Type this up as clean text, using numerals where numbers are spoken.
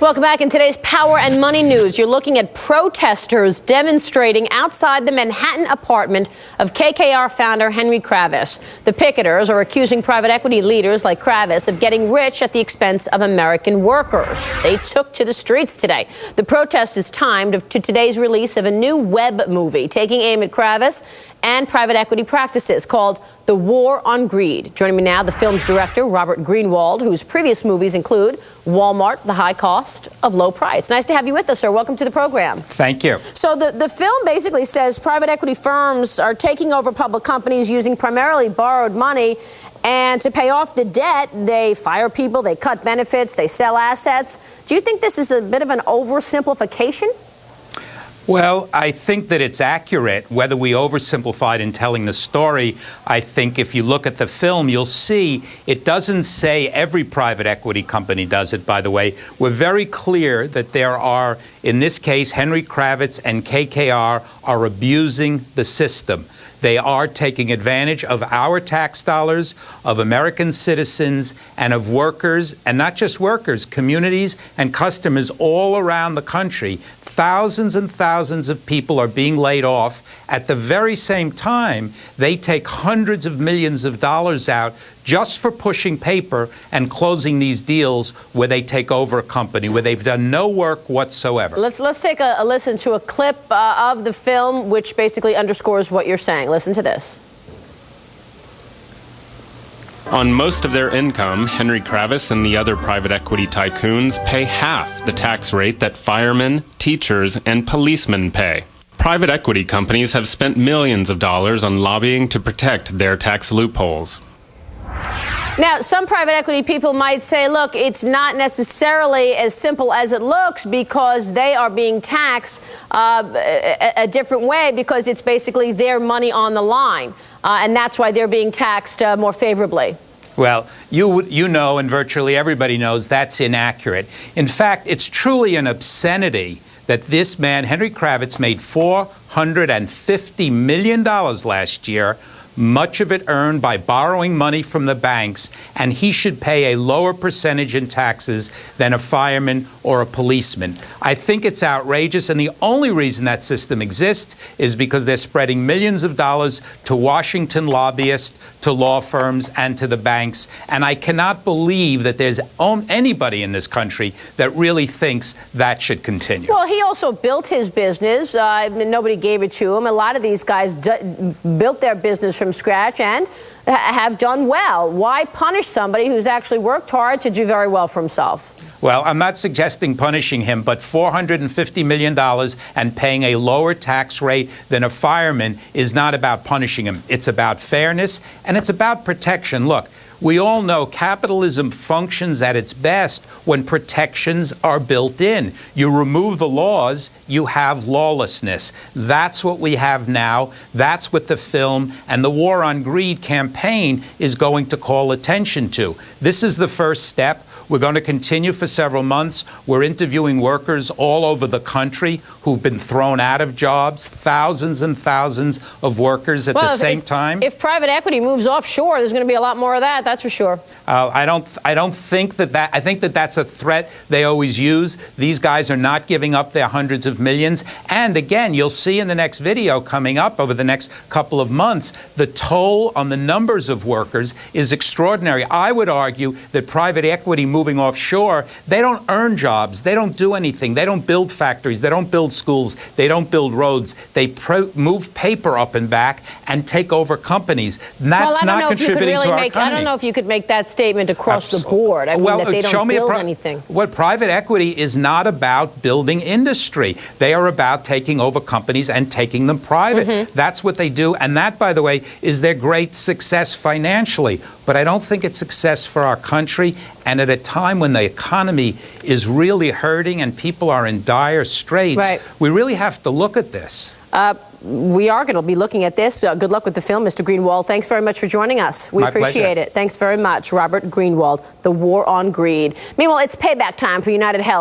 Welcome back. In today's Power and Money News, you're looking at protesters demonstrating outside the Manhattan apartment of KKR founder Henry Kravis. The picketers are accusing private equity leaders like Kravis of getting rich at the expense of American workers. They took to the streets today. The protest is timed to today's release of a new web movie taking aim at Kravis and private equity practices called The War on Greed. Joining me now, the film's director, Robert Greenwald, whose previous movies include Walmart, The High Cost of Low Price. Nice to have you with us, sir. Welcome to the program. Thank you. So the film basically says private equity firms are taking over public companies using primarily borrowed money, and to pay off the debt, they fire people, they cut benefits, they sell assets. Do you think this is a bit of an oversimplification? Well, I think that it's accurate. Whether we oversimplified in telling the story, I think if you look at the film, you'll see it doesn't say every private equity company does it, by the way. We're very clear that there are, in this case, Henry Kravis and KKR are abusing the system. They are taking advantage of our tax dollars, of American citizens, and of workers, and not just workers, communities and customers all around the country. Thousands and thousands of people are being laid off. At the very same time, they take hundreds of millions of dollars out just for pushing paper and closing these deals where they take over a company, where they've done no work whatsoever. Let's take a listen to a clip of the film, which basically underscores what you're saying. Listen to this. On most of their income, Henry Kravis and the other private equity tycoons pay half the tax rate that firemen, teachers, and policemen pay. Private equity companies have spent millions of dollars on lobbying to protect their tax loopholes. Now, some private equity people might say, look, it's not necessarily as simple as it looks because they are being taxed a different way because it's basically their money on the line. And that's why they're being taxed more favorably. Well, you know, and virtually everybody knows, that's inaccurate. In fact, it's truly an obscenity that this man, Henry Kravis, made $450 million last year, much of it earned by borrowing money from the banks, and he should pay a lower percentage in taxes than a fireman or a policeman. I think it's outrageous, and the only reason that system exists is because they're spreading millions of dollars to Washington lobbyists, to law firms, and to the banks. And I cannot believe that there's anybody in this country that really thinks that should continue. Well, he also built his business. Nobody gave it to him. A lot of these guys built their business from scratch and have done well. Why punish somebody who's actually worked hard to do very well for himself? Well, I'm not suggesting punishing him, but $450 million and paying a lower tax rate than a fireman is not about punishing him. It's about fairness, and it's about protection. Look, we all know capitalism functions at its best when protections are built in. You remove the laws, you have lawlessness. That's what we have now. That's what the film and the War on Greed campaign is going to call attention to. This is the first step. We're going to continue for several months. We're interviewing workers all over the country who've been thrown out of jobs, thousands and thousands of workers at the same time. If private equity moves offshore, there's going to be a lot more of that, that's for sure. I don't think that I think that that's a threat they always use. These guys are not giving up their hundreds of millions. And again, you'll see in the next video coming up over the next couple of months, the toll on the numbers of workers is extraordinary. I would argue that private equity moving offshore, they don't earn jobs. They don't do anything. They don't build factories. They don't build schools. They don't build roads. They move paper up and back and take over companies. And that's not contributing to our economy. I don't know if you could make that statement across the board. I mean, that they don't build anything. What private equity is not about building industry. They are about taking over companies and taking them private. That's what they do. And that, by the way, is their great success financially. But I don't think it's success for our country. And at a time when the economy is really hurting and people are in dire straits, we really have to look at this. We are going to be looking at this. Good luck with the film, Mr. Greenwald. Thanks very much for joining us. We appreciate it. Thanks very much. Robert Greenwald, The War on Greed. Meanwhile, it's payback time for United Health.